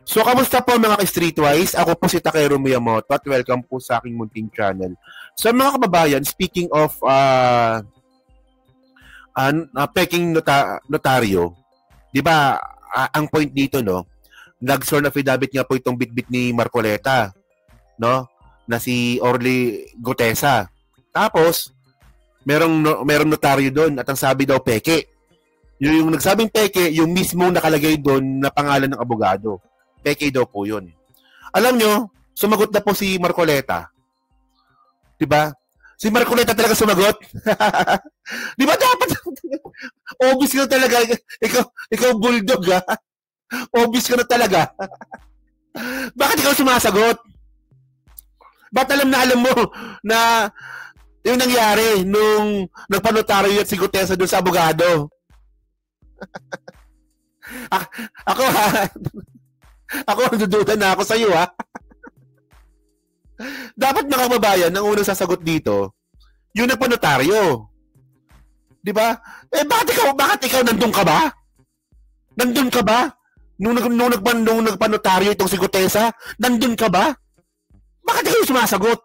So, kamusta po mga ka-Streetwise? Ako po si Takeru Miyamoto at welcome po sa aking munting channel. So, mga kababayan, speaking of peking notaryo, di ba, ang point dito, no, nag-sworn affidavit nga po itong bitbit ni Marcoleta, no, na si Orly Gutesa. Tapos, merong notaryo doon at ang sabi daw peke. Yung nagsabing peke, yung mismo nakalagay doon na pangalan ng abogado. Peke daw po yun. Alam nyo, sumagot na po si Marcoleta. Diba? Si Marcoleta talaga sumagot. Diba dapat? Obvious ka na talaga. Ikaw bulldog, ha? Obvious ka na talaga. Bakit ikaw sumasagot? Ba't alam mo na yung nangyari nung nagpanotaryo at si Gutesa doon sa abogado? Ako, ha? Ako, nadududa na ako sa'yo, ha? Dapat mga kababayan, ang unang sasagot dito, yung nagpanotaryo. Di ba? Bakit ikaw nandun ka ba? Nandun ka ba? Nung nagpanotaryo itong si Gutesa, nandun ka ba? Bakit ikaw sumasagot?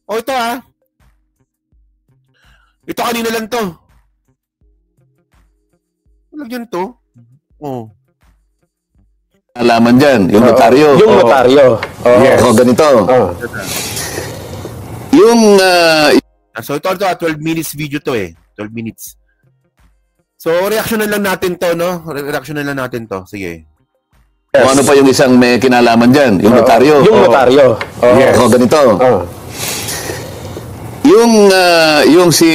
O ito, ha? Ito kanina lang to. Walang yan to. Oh. Alaman dyan, yung notaryo. Yung notaryo. Yes. Ganito. Yung... So ito 12 minutes video to eh. 12 minutes. So reactionan lang natin to, no? Reactionan lang natin to. Sige. Yes. Ano pa yung isang may kinalaman dyan? Yung notaryo. Yung notaryo. Yes. Ganito. Yung si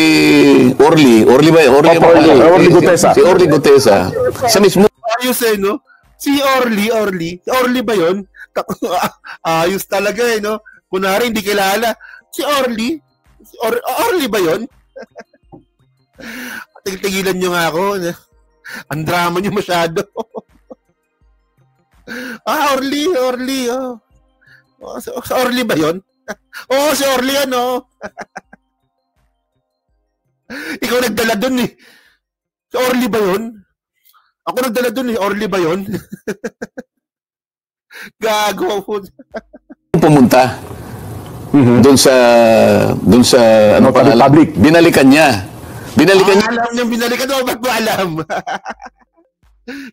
Orly ba yun? Orly Gutesa. Si Orly Gutesa. Sa mismo. Ayos eh, no? Si Orly ba yun? Ayos talaga eh, no? Kunwari, hindi kilala. Si Orly? Orly ba yun? Tigilan nyo nga ako. Ang drama nyo masyado. Orly. Oh. Si Orly ba yun? Oo, si Orly yan, oh. Ikaw nagdala dun eh. Si Orly ba yun? Ako nagdala dun eh. Orly ba yun? Gago po. Pumunta. Doon sa ano pa public. Binalikan niya. Alam niya binalikan mo. Ba't mo alam?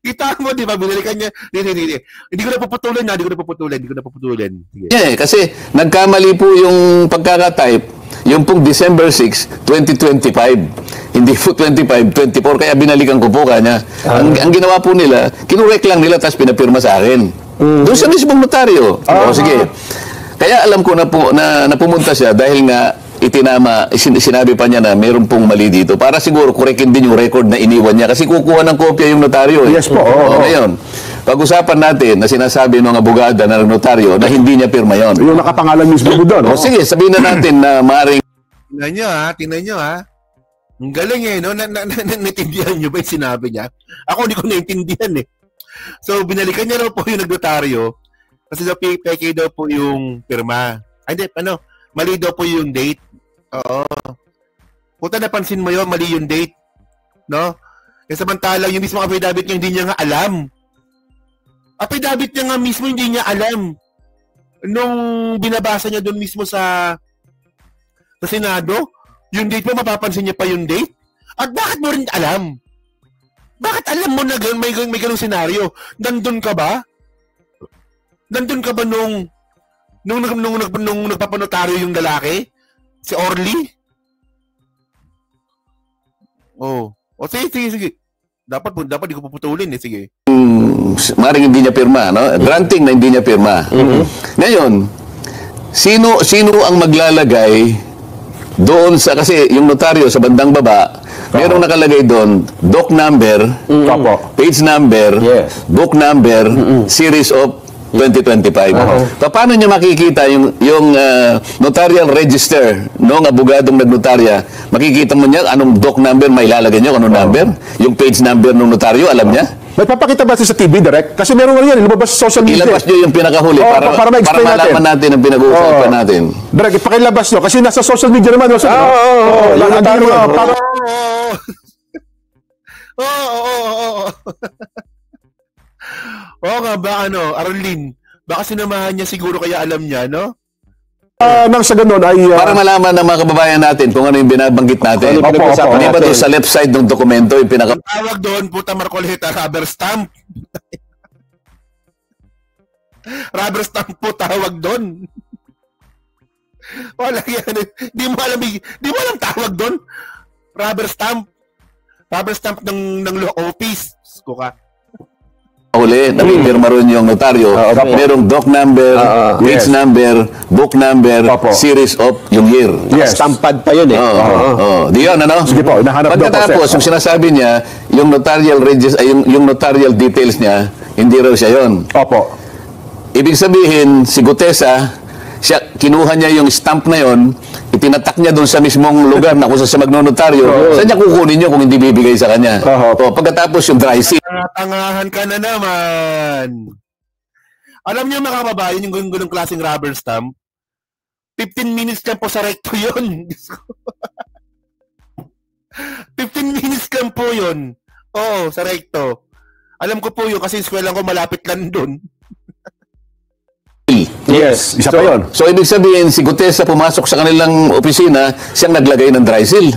Kita mo, di ba? Binalikan niya. Hindi ko na paputulan. Sige. Yeah, kasi nagkamali po yung pagkakatype. Yung pong December 6, 2025. Hindi po 25, 24. Kaya binalikan ko po kanya. Ang ginawa po nila, kinurek lang nila tapos pinapirma sa akin. Doon sa mismong notaryo. Sige. Kaya alam ko na pumunta siya dahil nga sinabi pa niya na mayroon pong mali dito. Para siguro kurekin din yung record na iniwan niya. Kasi kukuha ng kopya yung notaryo. Yes po. Ngayon, pag-usapan natin na sinasabi ng abogada na notaryo na hindi niya pirma yon. Yung nakapangalan mismo mo doon. Sige, sabihin na natin na maaaring... Tingnan nyo ha. Ang galing eh, no? Naintindihan nyo ba yung sinabi niya? Ako hindi ko naintindihan eh. So, binalikan niya raw po yung nagnotaryo kasi daw peke daw po yung pirma. Hindi, mali daw po yung date. Oo. Puta, napansin mo yun, mali yung date. No? E samantalang yung mismo affidavit niya, hindi niya nga alam. Affidavit niya nga mismo, hindi niya alam. Nung binabasa niya doon mismo sa Senado, yung date mo, mapapansin niya pa yung date? At bakit mo rin alam? Bakit alam mo na may ganung senaryo? Nandun ka ba? Nandun ka ba nung nagpapanotaryo yung lalaki? Si Orly? Oh. O sige. Dapat di ko puputulin eh. Sige. Maring hindi niya pirma, no? Granting na hindi niya pirma. Ngayon, sino ang maglalagay doon sa, kasi yung notaryo sa bandang baba, merong nakalagay doon, doc number, page number, book number, series of 2025. Paano niya makikita yung notarial register ng abogadong nagnotarya? Makikita mo niya anong doc number may ilalagay niyo, anong number? Yung page number ng notaryo, alam niya? May papakita ba sa TV direct? Kasi meron nga yan, lumabas sa social media. Ilabas niyo yung pinakahuli para malaman natin ang pinag-uusapan natin. Direct, ipakilabas nyo. Kasi nasa social media naman. Oo nga ba, Arlene, baka sinamahan niya siguro kaya alam niya, no? Nang sa ganun ay... Para malaman ng mga kababayan natin kung ano yung binabanggit natin. Opo. Di ba doon sa left side ng dokumento yung pinaka... Ang tawag doon, puta Marcoleta, rubber stamp. Rubber stamp po tawag doon. Wala yan. Di mo alam tawag doon. Rubber stamp. Rubber stamp ng law office. Kuka. Huli, napipirma ron yung notaryo. Merong doc number, page number, book number, series of yung year. Yes. Stampad pa yun eh. Di yun, ano? Sige po, hinahanap daw po, pagkatapos, yung sinasabi niya, yung notarial yung notarial details niya, hindi raw siya yun. Opo. Ibig sabihin, si Gutesa, kinuha niya yung stamp na yon, itinatak niya doon sa mismong lugar na kung saan siya magnonotaryo, saan niya kukunin niyo kung hindi bibigay sa kanya? Pagkatapos yung dry seal. Tangahan ka na naman. Alam niyo mga kababayan, yung ganung klaseng rubber stamp, 15 minutes lang po sa recto yun. 15 minutes lang po yun. Oo, sa recto. Alam ko po yun kasi eskwela ko malapit lang doon. Yes, isa pa yun. So, ibig sabihin, si Gutesa pumasok sa kanilang opisina, siyang naglagay ng dry seal.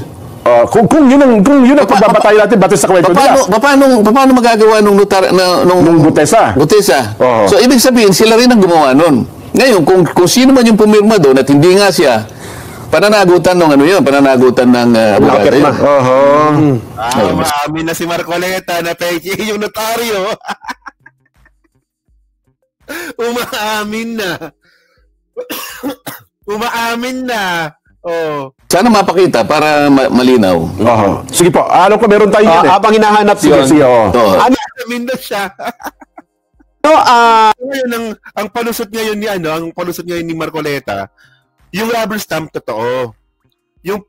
Kung yun ang pagbabatay natin batay sa kwento nila. Paano magagawa nung Gutesa? Gutesa. So, ibig sabihin, sila rin ang gumawa nun. Ngayon, kung sino man yung pumirma doon at hindi nga siya, pananagutan ng pananagutan ng abogado yun. Maamin na si Marcoleta na peke yung notaryo. Umaamin na. Sana mapakita para malinaw. Sige po. Alam ko meron tayo yan. Habang hinahanap yun. Umaamin na siya. Ngayon, ang palusot ngayon ni Marcoleta, yung rubber stamp totoo. Yung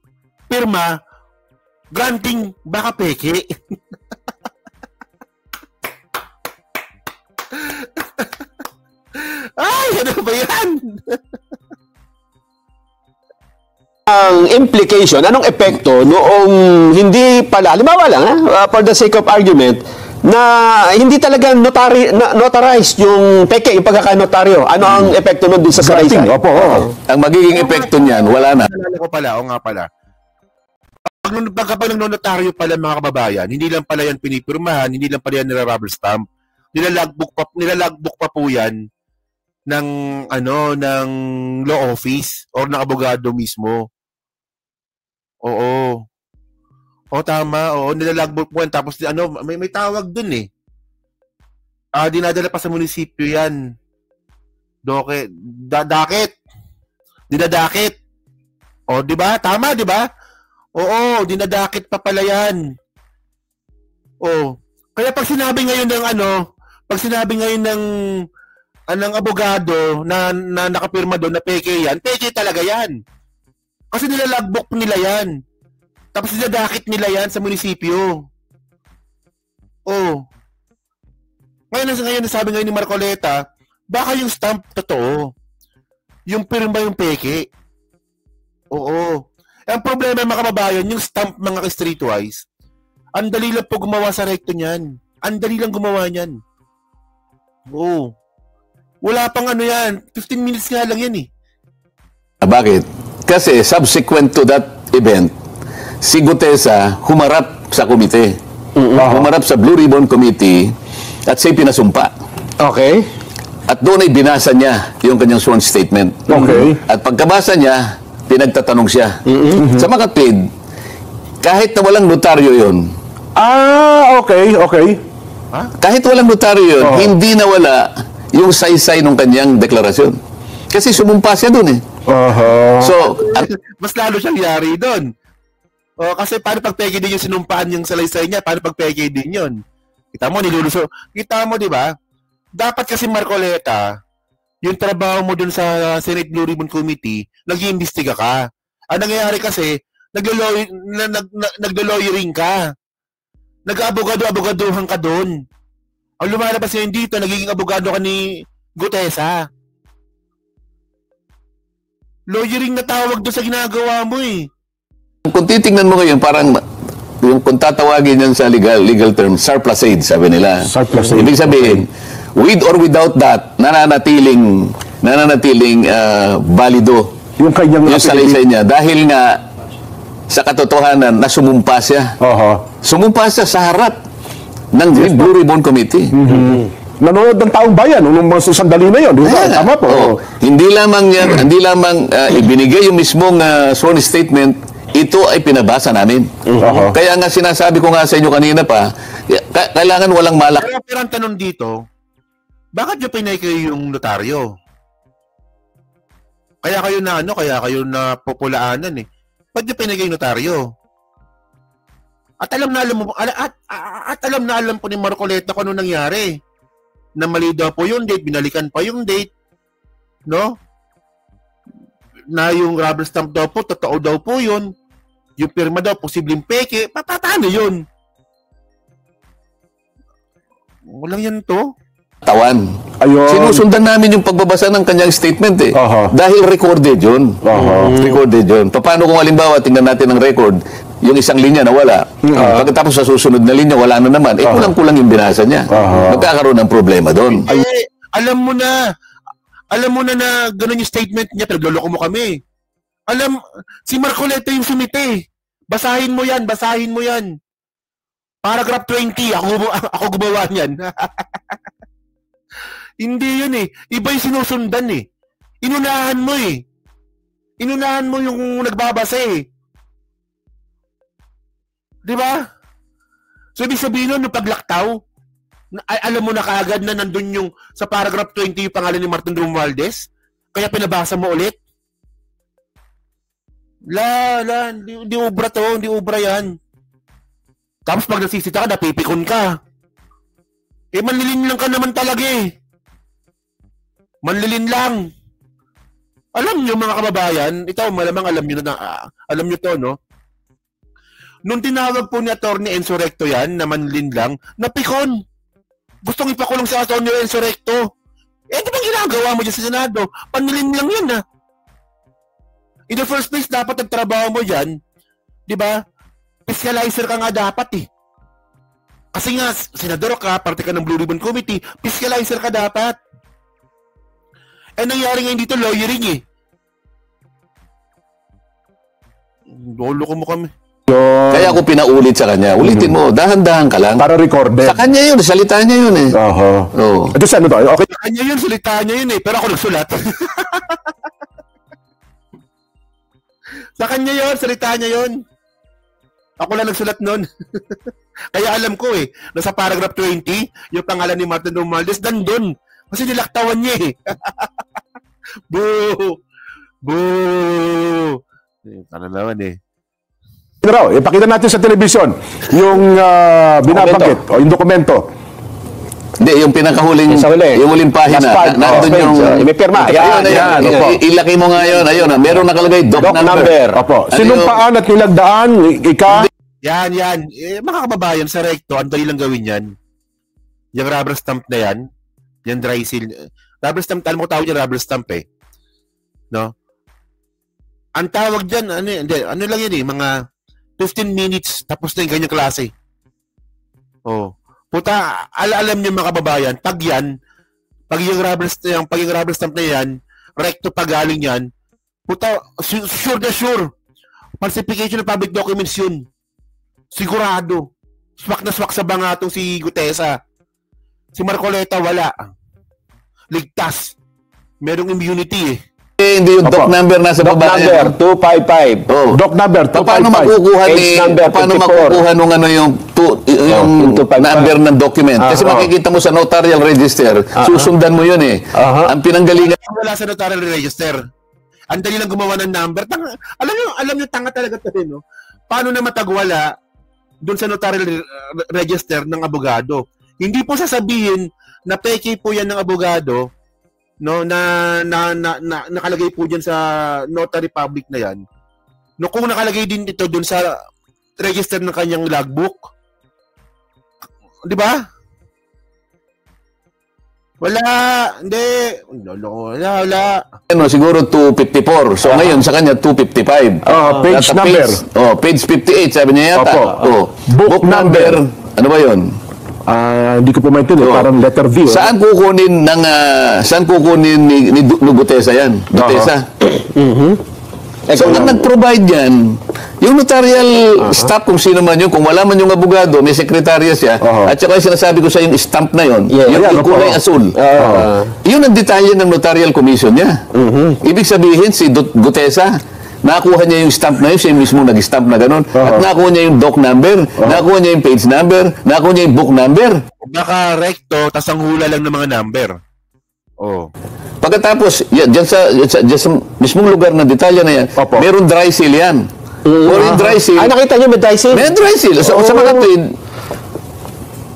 pirma, granting, baka peke. Ay, ano ba yan? Ang implication, anong epekto noong hindi pala, halimbawa lang, for the sake of argument, na hindi talaga notarized yung peke, yung pagkakanotaryo. Ano ang epekto nun din sa salaysay? Opo. Ang magiging epekto niyan, wala na. Nalala ko pala, o nga pala. Kapag nagnotaryo pala mga kababayan, hindi lang pala yan pinipirmahan, hindi lang pala yan nila-rubber stamp, nilalagbook pa po yan ng law office or ng abogado mismo. Oo. Tama. Nilalagbook po yan. Tapos may tawag dun eh. Dinadala pa sa munisipyo yan. Dadakit. Dinadakit. Di ba? Tama, di ba? Oo, dinadakit pa pala yan. Kaya pag sinabi ngayon ng abogado na nakapirma doon na peke yan, peke talaga yan. Kasi nilalagbook nila yan. Tapos dinadakit nila yan sa munisipyo. Ngayon sabi ngayon ni Marcoleta, baka yung stamp totoo. Yung pirma yung peke. Oo. Ang problema mga kababayan, yung stamp mga streetwise, ang dali lang po gumawa sa recto niyan. Ang dali lang gumawa niyan. Wala pang yan. 15 minutes nga lang yan eh. Bakit? Kasi subsequent to that event, si Gutesa humarap sa komite. Humarap sa Blue Ribbon Committee at siya'y pinasumpa. Okay. At doon ay binasa niya yung kanyang sworn statement. Okay. At pagkabasa niya, pinagtatanong siya. Sa makatwid, kahit na walang notaryo yun. Okay. Kahit walang notaryo yun, hindi nawala yung saysay ng kanyang deklarasyon. Kasi sumumpa siya doon eh. So, mas lalo siyang yari doon. Kasi paano pag peke din yung sinumpaan yung salaysay niya, paano pag peke din yun? Kita mo, niluluso. Kita mo, di ba? Dapat kasi Marcoleta, yung trabaho mo dun sa Senate Blue Ribbon Committee, nag-iimbestiga ka. Ang nangyayari kasi, naglo-lawyering ka. Nag-abogado-abogaduhan ka dun. Ang lumalabas ngayon dito, nagiging abogado ka ni Gutesa. Lawyering na tawag doon sa ginagawa mo eh. Kung titingnan mo ngayon, parang yung kung tatawagin yan sa legal term, surplusage, sabi nila. Surplusage. Ibig sabihin, with or without that, nananatiling balido Yung kanyang yung salaysay niya. Dahil nga, sa katotohanan, na sumumpa siya. Sumumpa siya sa harap ng Blue Ribbon Committee. Nanonood ng taong bayan nung mga sandali na yun. Di ba? Tama po. Oo. Hindi lamang ibinigay yung mismong sworn statement, ito ay pinabasa namin. Kaya nga sinasabi ko nga sa inyo kanina pa, kailangan walang malak. Pero ang tanong dito, bakit nyo pinay yung notaryo? Kaya kayo na populaanan eh. Ba't nyo pinagay yung notaryo? At alam na alam po ni Marcoleta kung ano nangyari. Na mali daw po yung date, binalikan pa yung date. No? Na yung rubber stamp daw po, totoo daw po yun. Yung pirma daw, posibleng peke. Paano yun? Walang yan to. Tawan. Ayun. Sinusundan namin yung pagbabasa ng kanyang statement eh. Dahil recorded yun. Recorded yun. Paano kung halimbawa, tingnan natin ang record, yung isang linya na wala. Pagkatapos sa susunod na linya, wala na naman. Kulang-kulang yung binasa niya. Magkakaroon ng problema doon. Alam mo na ganun yung statement niya, pero loloko mo kami. Si Marcoleta yung sumite. Basahin mo yan. Paragraph 20, ako gumawa niyan. Hindi yun eh. Iba yung sinusundan eh. Inunahan mo yung nagbabasa eh. Di ba? So, ibig sabihin nun, yung paglaktaw, alam mo na kaagad na nandun yung sa paragraph 20 yung pangalan ni Martin Romualdez? Kaya pinabasa mo ulit? Hindi ubra to. Hindi ubra yan. Tapos pag nasisita ka, napipikon ka. Manlilin lang ka naman talaga eh. Manlilin lang. Alam nyo mga kababayan, ito malamang alam nyo to, no? Nung tinawag po ni Atty. Enzo Recto yan, na manlilin lang, napikon. Gustong ipakulong si Atty. Enzo Recto. Di ba ginagawa mo dyan sa Senado? Panlilin lang yun, ha? In the first place, dapat nagtrabaho mo dyan, di ba? Fiscalizer ka nga dapat, eh. Kasi nga, senador ka, parte ka ng Blue Ribbon Committee, fiscalizer ka dapat. Nangyari ngayon dito, lawyering eh. Lolo ko mo kami. Kaya ako pinaulit sa kanya. Ulitin mo, dahan-dahan ka lang. Para recorded. Sa kanya yun, salita niya yun eh. Ito sa ano to? Okay. Sa kanya yun, salita niya yun eh. Pero ako nagsulat. Sa kanya yun, salita niya yun. Ako lang nagsulat nun. Kaya alam ko eh, nasa paragraph 20, yung pangalan ni Martin Romualdez, nandun. Kasi nilaktawan niya eh. Boo! Boo! Ano naman eh. Raw, ipakita natin sa telebisyon yung binabanggit o yung dokumento. Hindi, yung pinakahuling, yung huling pahina. Nandun yung... May pirma. Yan. Ilaki mo nga yun. Ayun, meron nakalagay, doc number. Opo. Sinumpaan at nilagdaan, Yan. Mga kababayan, sa Recto, ang dali lang gawin yan. Yung rubber stamp na yan, yung dry seal. Rubber stamp, alam mo tawag yung rubber stamp eh. No? Ang tawag dyan, ano lang yan eh, mga 15 minutes, tapos na yung ganyang klase. Puta, alam niyo mga kababayan, pag yung rubber stamp na yan, Recto pagaling yan, puta, sure na sure. Falsification of public documents yun. Sigurado. Swak na swak sa bangatong si Gutesa. Si Marcoleta, wala. Ligtas. Merong immunity eh. Hindi yung doc number nasa baba. Doc number 255. Doc number 255. Paano makukuha nung ano yung number ng document? Kasi makikita mo sa notarial register, susundan mo yun eh. Ang pinanggalingan. Wala sa notarial register. Ang dali lang gumawa ng number. Alam nyo, tanga talaga ito, no? Paano na matagwala doon sa notarial register ng abogado? Hindi po sasabihin na peke po yan ng abogado, no, na nakalagay po diyan sa notary public na yan. No, kung nakalagay din ito doon sa register ng kanyang logbook. 'Di ba? Wala. Hindi. Wala. Ano, siguro 254. So ngayon sa kanya 255. Page number. Page 58 sabi niya yata. Book number. Ano ba 'yon? Hindi ko po maintindihan. Parang letter V. Saan kukunin ni Gutesa yan? Gutesa. So, ang nag-provide yan, yung notarial staff, kung sino man yun, kung wala man yung abogado, may sekretarya siya, at saka yung sinasabi ko sa yung stamp na yun, yung kulay asul. Yun ang detalye ng notarial commission niya. Ibig sabihin, si Gutesa, nakuha niya yung stamp na yun, siya mismo nag-stamp na gano'n, at nakuha niya yung doc number, nakuha niya yung page number, nakuha niya yung book number. Baka recto, tas ang hula lang ng mga number. Pagkatapos, dyan sa mismong lugar na detalye na yan, meron dry seal yan. Or yung dry seal. Nakita niyo may dry seal? May dry seal. Sa mga tweet,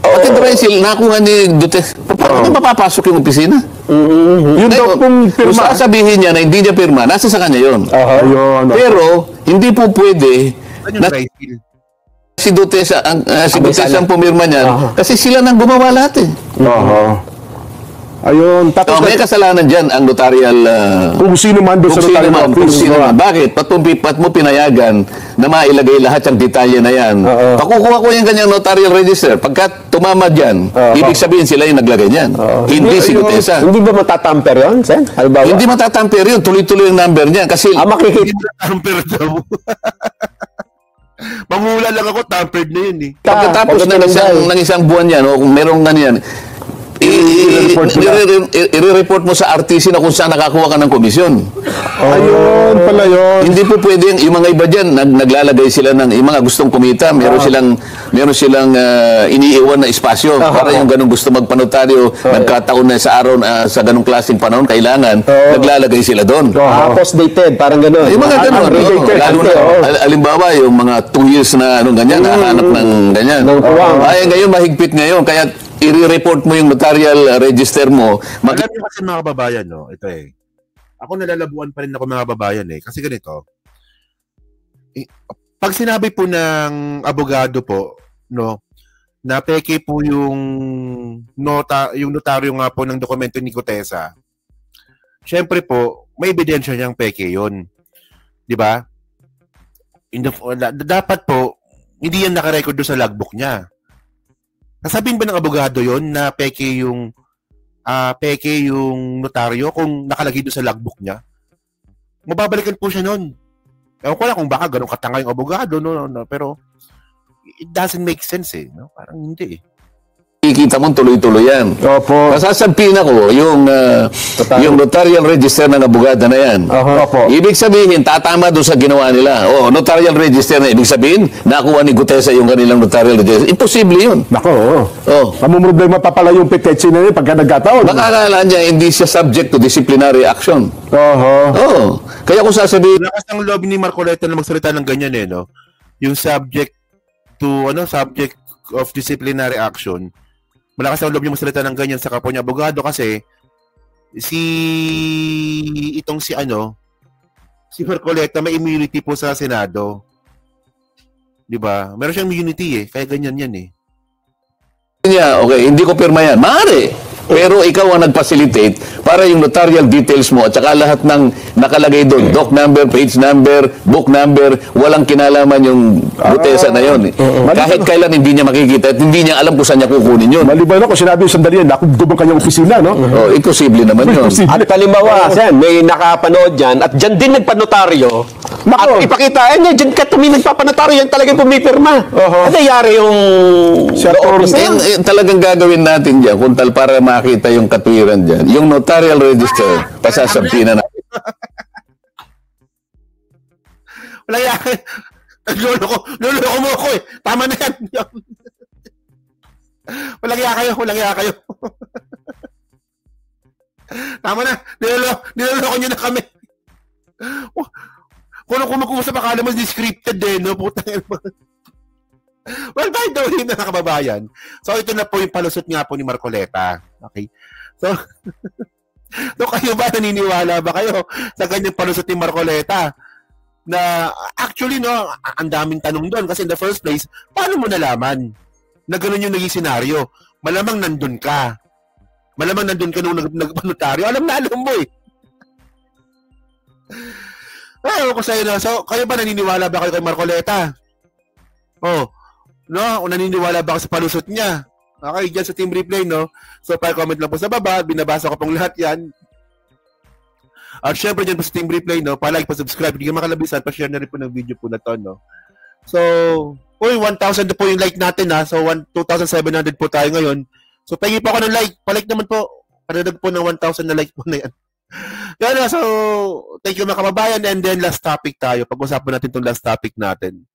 pati dry seal, nakuha ni Duterte. Paano mapapasok yung opisina? Yun daw pong Kung pirma. sasabihin niya na hindi niya pirma, nasa sa kanya yun. Ayun. Pero, hindi po pwede Ano yung dry seal? si Duterte ang pumirma niyan kasi sila nang gumawa lahat eh. Ayun. Tapos May kasalanan dyan ang notarial kung sino man doon sa notarial office. Bakit? Pat mo pinayagan na mailagay lahat ng detalye na yan. Pakukuha ko yung kanyang notarial register. Pagka tumama dyan, ibig sabihin sila yung naglagay dyan. Hindi si Gutesa. Hindi ba matatamper yun, Sen? Halimbawa? Hindi matatamper yun. Tuloy-tuloy yung number niya. Kasi makikita. Hindi na tamper daw. Mamula lang ako, tampered na yun eh. pagkatapos ng isang buwan yan, o kung merong ganyan, i-report mo sa RTC na kung saan nakakuha ka ng komisyon. Ayun pala yun. Hindi po pwede yung mga iba dyan, naglalagay sila ng, yung mga gustong kumita, meron silang iniiwan na espasyo para yung ganung gusto magpanotaryo, nagkataon na sa araw, sa ganung klaseng panahon, kailangan, naglalagay sila doon. Post-dated, parang gano'n. Yung mga ganun, lalo na, alimbawa, yung mga 2 years na ganyan, nahanap ng ganyan. Ay, ngayon, mahigpit ngayon, kaya i-report mo yung notarial register mo. Alam niyo kasi mga kababayan, no? Ito eh. Ako nalalabuan pa rin ako mga kababayan eh. Kasi ganito, pag sinabi po ng abogado po, no, na peke po yung notaryo nga po ng dokumento ni Gutesa, syempre po, may ebidensya niyang peke yun. Di ba? Dapat po, hindi yan nakarecord doon sa logbook niya. Sasabihin ba ng abogado yon na peke yung notaryo kung nakalagay doon sa logbook niya? Mababalikan po siya noon. Ewan ko lang kung baka ganun katanga yung abogado, no, pero it doesn't make sense eh. No? Parang hindi eh. Kikita mo tuloy-tuloy yan. Opo. Sasabihin ako, yung notarial register ng abogada na yan. Opo. Ibig sabihin, tatama doon sa ginawa nila. Notarial register na ibig sabihin, nakuha ni Gutesa yung kanilang notarial register. Imposible yun. Nako, mamumroblema pa pala yung petetsy na yun pagka nagkataon. Makakala niya, hindi siya subject to disciplinary action. Kaya kung sasabihin... Lakas ng loob ni Marcoleta na magsalita ng ganyan eh, no? Yung subject of disciplinary action, malakas ang loob niya magsalita ng ganyan sa kapwa niya abogado kasi si Marcoleta may immunity po sa Senado. 'Di ba? Meron siyang immunity eh, kaya ganyan yan eh. Okay, hindi ko pirma yan. Maaari. Pero ikaw ang nag-facilitate para yung notarial details mo at saka lahat ng nakalagay doon, doc number, page number, book number, walang kinalaman yung Gutesa na yun. Kahit kailan hindi niya makikita at hindi niya alam kung saan niya kukunin yun. Maliban ako, sinabi yung sandali yan, nakugubang kanyang opisina, no? Imposible naman yun. At halimbawa, may nakapanood dyan at dyan din nagpanotaryo. At ipakita, dyan ka nagpapanotaryo, yan talagang pumipirma. At nangyari yung talagang gagawin natin dyan, kuntal para makita yung katwiran dyan. Yung notarial register, pasasabihin na natin. Wala yan. Lolo ko mo ako eh. Tama na yan. Walang iya kayo. Tama na. Niloloko nyo na kami. Kung mag-uusap, akala mo scripted eh, no? Putang. Well, by the way, mga kababayan, so ito na po yung palusot nga po ni Marcoleta. Okay? So kayo ba, naniniwala ba kayo sa ganyang palusot ni Marcoleta? Na actually, no, ang daming tanong doon kasi in the first place, paano mo nalaman na gano'n yung naging senaryo? Malamang nandun ka. Malamang nandun ka nung nagpanotaryo. Alam mo eh. Ewan ko sa'yo na. So, kayo ba naniniwala ba kayo kay Marcoleta? Oh, no? O naniniwala ba ako sa palusot niya? Okay, dyan sa Team Replay, no? So, pa-comment lang po sa baba. Binabasa ko pong lahat yan. At syempre dyan po sa Team Replay, no? Pa-like, pa-subscribe. Hindi ka makalabisan. Pa-share na rin po ng video po na to, no? So, 1,000 po yung like natin, ha? So, 2,700 po tayo ngayon. So, pengi po ako ng like. Pa-like naman po. Panadag po ng 1,000 na like po na yan. Yan, so, thank you mga kababayan. And then, last topic tayo. Pag-usapan natin itong last topic natin.